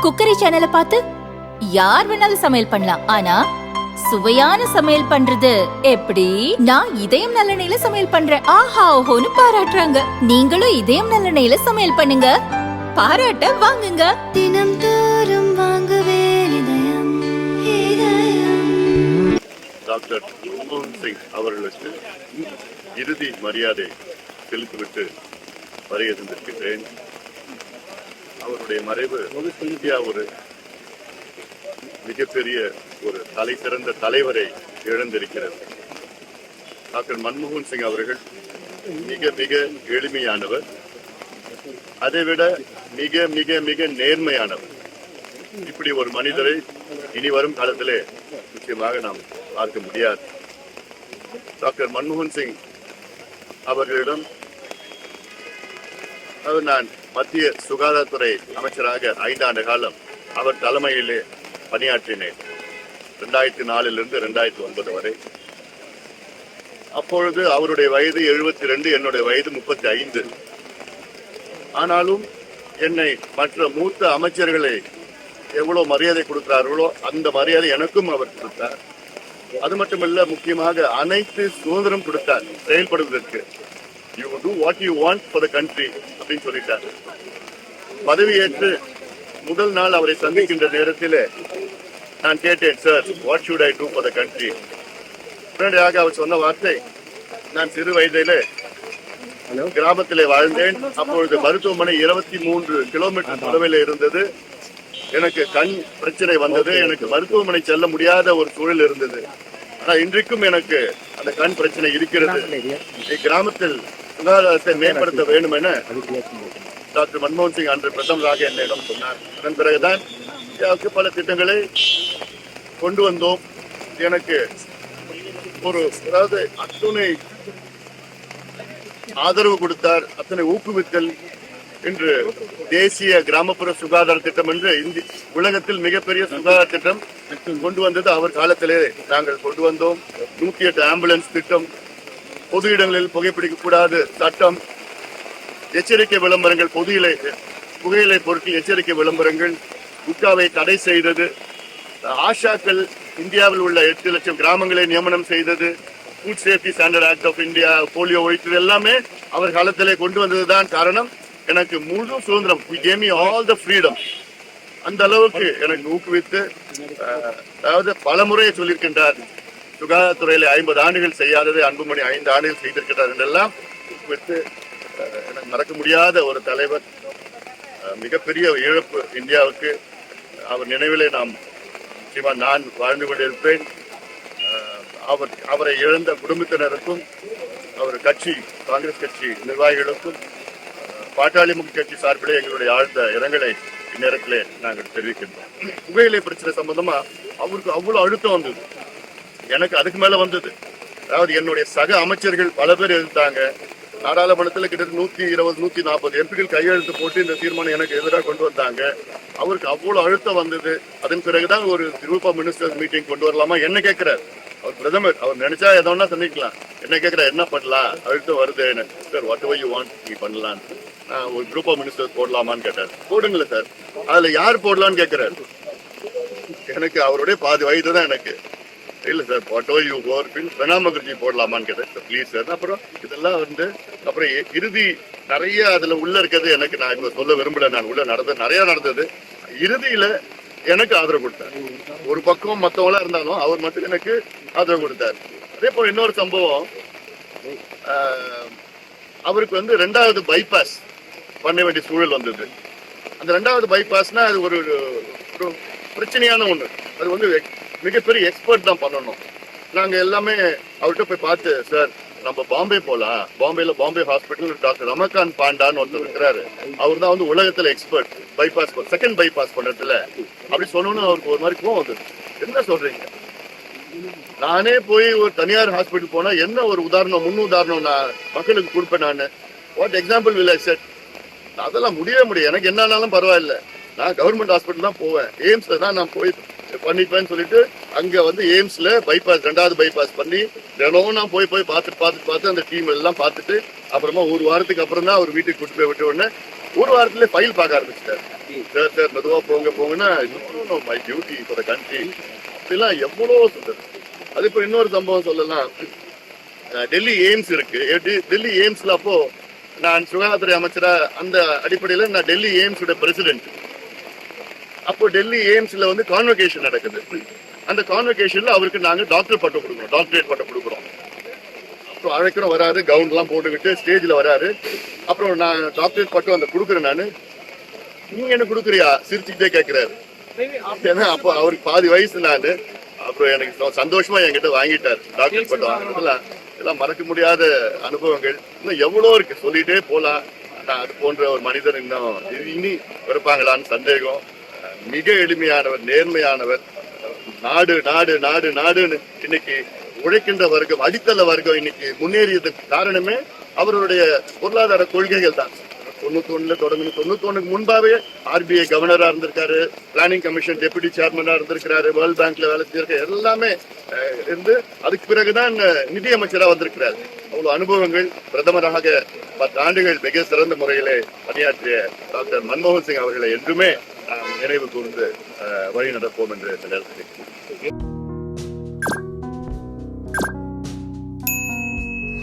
Cookery சேனலை பார்த்து யார் வேணாலும் சமையல் பண்ணலாம். ஆனா சுவையான சமையல் பண்றது எப்படி? நான் இதயம் நல்லெண்ணெயில சமையல் பண்றேன். ஆஹா ஓஹோன்னு பாராட்டுறாங்க. நீங்களும் இதயம் நல்லெண்ணெயில சமையல் பண்ணுங்க, பாராட்ட வாங்குங்க. தினம் தோறும் வாங்குவே இதயம் டாக்டர் மன்மோகன் சிங் அவர்களுக்கு இறுதி மரியாதை செலுத்திவிட்டு வருகை தந்திருக்கின்றேன். அவருடைய மறைவு இந்தியா ஒரு மிகப்பெரிய ஒரு தலை சிறந்த தலைவரை இழந்திருக்கிறது. டாக்டர் மன்மோகன் சிங் அவர்கள் மிக மிக எளிமையானவர், அதைவிட மிக மிக மிக நேர்மையானவர். இப்படி ஒரு மனிதரை இனி வரும் காலத்திலே நிச்சயமாக நாம் பார்க்க முடியாது. டாக்டர் மன்மோகன் சிங் அவர்களிடம் நான் மத்திய சுகாதாரத்துறை அமைச்சராக 5 ஆண்டு காலம் அவர் தலைமையிலே பணியாற்றினேன், 2004 2009 வரை. அப்பொழுது அவருடைய வயது 72, என்னுடைய வயது 35. ஆனாலும் என்னை மற்ற மூத்த அமைச்சர்களை எவ்வளவு மரியாதை கொடுக்கிறார்களோ அந்த மரியாதை எனக்கும் அவர் கொடுத்தார். அது மட்டுமல்ல, முக்கியமாக அனைத்து சுதந்திரம் கொடுத்தார் செயல்படுவதற்கு. You do what you want for the country அப்படின்னு சொல்லிட்டார். பதவியேற்று முதல் நாள் அவரை சந்திக்கின்ற நேரத்தில் நான் கேட்டேன், sir what should I do for the country? உடனடியாக அவர் சொன்ன வார்த்தை, நான் சிறு வயதிலே கிராமத்திலே வாழ்ந்தேன். அப்பொழுது மருத்துவமனை 23 கிலோமீட்டர் தொலைவில் இருந்தது. எனக்கு கண் பிரச்சனை வந்தது, எனக்கு மருத்துவமனை செல்ல முடியாத ஒரு சூழல் இருந்தது. ஆனால் இன்றைக்கும் எனக்கு அந்த கண் பிரச்சனை இருக்கிறது. கிராமத்தில் சுகாதாரத்தை மேம்படுத்த வேண்டும் என டாக்டர் மன்மோகன் சிங் அன்று பிரதமராக என்னிடம் சொன்னார். அதன் பிறகுதான் இந்தியாவுக்கு பல திட்டங்களை கொண்டு வந்தோம். எனக்கு அதாவது அத்துணை ஆதரவு கொடுத்தார், அத்தனை ஊக்குவித்தல். இன்று தேசிய கிராமப்புற சுகாதார திட்டம் என்று உலகத்தில் மிகப்பெரிய சுகாதார திட்டம் கொண்டு வந்தது அவர் காலத்திலே நாங்கள் கொண்டு வந்தோம். 108 ஆம்புலன்ஸ் திட்டம், பொது இடங்களில் புகைப்பிடிக்க கூடாது சட்டம், எச்சரிக்கை விளம்பரங்கள், புகையிலை பொருட்கள் எச்சரிக்கை விளம்பரங்கள், குட்காவை தடை செய்தது, ஆஷாக்கள் இந்தியாவில் உள்ள 8 லட்சம் கிராமங்களை நியமனம் செய்தது, food safety standard act of India, polio ஒழித்தது எல்லாமே அவர் காலத்திலே கொண்டு வந்ததுதான் காரணம். எனக்கு முழு சுதந்திரம், he gave me all the freedom. அந்த அளவுக்கு எனக்கு ஊக்குவித்து, அதாவது பல முறையை சொல்லியிருக்கின்றார், சுகாதாரத்துறையில 50 ஆண்டுகள் செய்யாததை அன்புமணி 5 ஆண்டுகள் செய்திருக்கிறார் என்றெல்லாம் ஊக்குவித்து, எனக்கு மறக்க முடியாத ஒரு தலைவர். மிகப்பெரிய இழப்பு இந்தியாவுக்கு. அவர் நினைவிலே நான் வாழ்ந்து கொண்டிருப்பேன். அவரை இழந்த குடும்பத்தினருக்கும், அவர் கட்சி காங்கிரஸ் கட்சி நிர்வாகிகளுக்கும், பாட்டாளி மக்கள் கட்சி சார்பிலே எங்களுடைய ஆழ்ந்த இரங்கலை இந்நேரத்திலே நாங்கள் தெரிவிக்கின்றோம். புகையிலை பிரச்சனை சம்பந்தமா அவருக்கு அவ்வளவு அழுத்தம் வந்தது, எனக்கு அதுக்கு மேல வந்தது. அதாவது என்னுடைய சக அமைச்சர்கள் பல பேர் எதிர்த்தாங்க. நாடாளுமன்றத்தில் கிட்டத்தட்ட 120 140 எம்பிகள் கையெழுத்து போட்டு இந்த தீர்மானம் எனக்கு எதிராக கொண்டு வந்தாங்க. அவருக்கு அவ்வளவு அழுத்தம் வந்தது. அதன் பிறகுதான் ஒரு குரூப் ஆஃப் மினிஸ்டர்ஸ் மீட்டிங் கொண்டு வரலாமா என்ன கேட்கிறார். அவர் பிரதமர், அவர் நினைச்சா எதோன்னா சந்திக்கலாம். என்ன கேட்கிறார், என்ன பண்ணலாம், அழுத்தம் வருது, sir whatever you want நீ பண்ணலாம், ஒரு குரூப் ஆஃப் மினிஸ்டர்ஸ் போடலாமான்னு கேட்டார். போடுங்களேன் சார். அதுல யார் போடலான்னு கேட்கிறார். எனக்கு அவருடைய பாதி வயது தான் எனக்கு. இல்லை sir whatever you Pranab Mukherjee போடலாமான்னு கேட்டேன். Sir please sir. அப்புறம் இதெல்லாம் அப்புறம் இறுதி நிறைய அதுல உள்ள இருக்கிறது எனக்கு நான் இப்ப சொல்ல விரும்பல. நான் உள்ள நிறைய நடந்தது. இறுதியில எனக்கு ஆதரவு கொடுத்தார். ஒரு பக்கம் மற்றவங்களா இருந்தாலும் அவர் மட்டும் எனக்கு ஆதரவு கொடுத்தார். அதே போல இன்னொரு சம்பவம், அவருக்கு 2வது பைபாஸ் பண்ண வேண்டிய சூழல் வந்தது. அந்த 2வது பைபாஸ்னா அது ஒரு பிரச்சனையான ஒண்ணு. அது மிகப்பெரிய எக்ஸ்பர்ட் தான் பண்ணணும். நாங்க எல்லாமே அவர்கிட்ட போய் பார்த்து, சார் நம்ம பாம்பே போலாம், பாம்பே ஹாஸ்பிட்டல் டாக்டர் ரமகாந்த் பாண்டான்னு ஒருத்தர் இருக்கிறாரு, அவர் தான் உலகத்துல எக்ஸ்பர்ட் பைபாஸ், செகண்ட் பைபாஸ் பண்றதுல அப்படி சொன்னோன்னு அவருக்கு ஒரு மாதிரி கோவம் வந்தது. என்ன சொல்றீங்க, நானே போய் ஒரு தனியார் ஹாஸ்பிட்டல் போனா என்ன ஒரு முன் உதாரணம் நான் மக்களுக்கு கொடுப்பேன். நான் what example will I set? அதெல்லாம் முடியாது. எனக்கு என்னாலும் பரவாயில்ல, நான் கவர்மெண்ட் ஹாஸ்பிட்டல் தான் போவேன், எய்ம்ஸ்ல தான் நான் போய் பண்ணிப்பேன்னு சொல்லிட்டு அங்க எய்ம்ஸ்ல பைபாஸ் 2வது பைபாஸ் பண்ணி தினமும் நான் போய் பார்த்து அந்த டீம் எல்லாம் பார்த்துட்டு அப்புறமா ஒரு வாரத்துக்கு அப்புறம் தான் அவர் வீட்டுக்கு கூட்டு போய் விட்ட உடனே ஒரு வாரத்துல ஃபைல் பார்க்க ஆரம்பிச்சிட்டாரு. சார் மெதுவா போங்கன்னா my duty for the country இதெல்லாம் எவ்வளோ சொல்றது. அது இப்போ இன்னொரு சம்பவம் சொல்லலாம். டெல்லி எய்ம்ஸ் இருக்கு. டெல்லி எய்ம்ஸ்ல அப்போ நான் சுகாதாரத்துறை அமைச்சரா அந்த அடிப்படையில் நான் டெல்லி எய்ம்ஸோட பிரசிடென்ட். அப்போ டெல்லி எய்ம்ஸ்ல வந்து கான்வகேஷன் நடக்குது. அந்த கான்வகேஷன்ல அவருக்கு நாங்க டாக்டர் பட்டம் கொடுக்குறோம், டாக்டரேட் பட்டம் கொடுக்குறோம். அப்புறம் அழைக்கிறோம், வராரு, கவுன் எல்லாம் போட்டுக்கிட்டு ஸ்டேஜ்ல வராரு. அப்புறம் நான் டாக்டரேட் பட்டம் அந்த கொடுக்குறேன். நானு நீங்க என்ன கொடுக்குறியா சிரிச்சுக்கிட்டே கேட்கிறாரு. ஏன்னா அப்போ அவருக்கு பாதி வயசு நானு. அப்புறம் எனக்கு சந்தோஷமா என்கிட்ட வாங்கிட்டாரு டாக்டரேட் பட்டம் வாங்கினதுல. எல்லாம் மறக்க முடியாத அனுபவங்கள் இன்னும் எவ்வளோ இருக்கு, சொல்லிட்டே போலாம். நான் அது போன்ற ஒரு மனிதர் இன்னும் இனி இருப்பாங்களான்னு சந்தேகம். மிக எளிமையானவர், நேர்மையானவர். நாடு நாடு நாடு நாடுன்னு இன்னைக்கு உழைக்கின்ற வர்க்கம், அடித்தள வர்க்கம் இன்னைக்கு முன்னேறியதுக்கு காரணமே அவருடைய பொருளாதார கொள்கைகள் தான். 91 தொடங்கி 91க்கு முன்பாவே RBI கவர்னரா இருந்திருக்காரு, பிளானிங் கமிஷன் டெபுட்டி சேர்மனா இருந்திருக்கிறாரு, வேர்ல்ட் பேங்க்ல வேலை செஞ்சிருக்காரு, எல்லாமே இருந்து அதுக்கு பிறகுதான் நிதியமைச்சரா வந்திருக்கிறார். அவ்வளவு அனுபவங்கள். பிரதமராக 10 ஆண்டுகள் மிக சிறந்த முறையிலே பணியாற்றிய டாக்டர் மன்மோகன் சிங் அவர்களை என்றுமே நினைவு கூர்ந்து வழி நடப்போம் என்று இந்த நேரத்தில்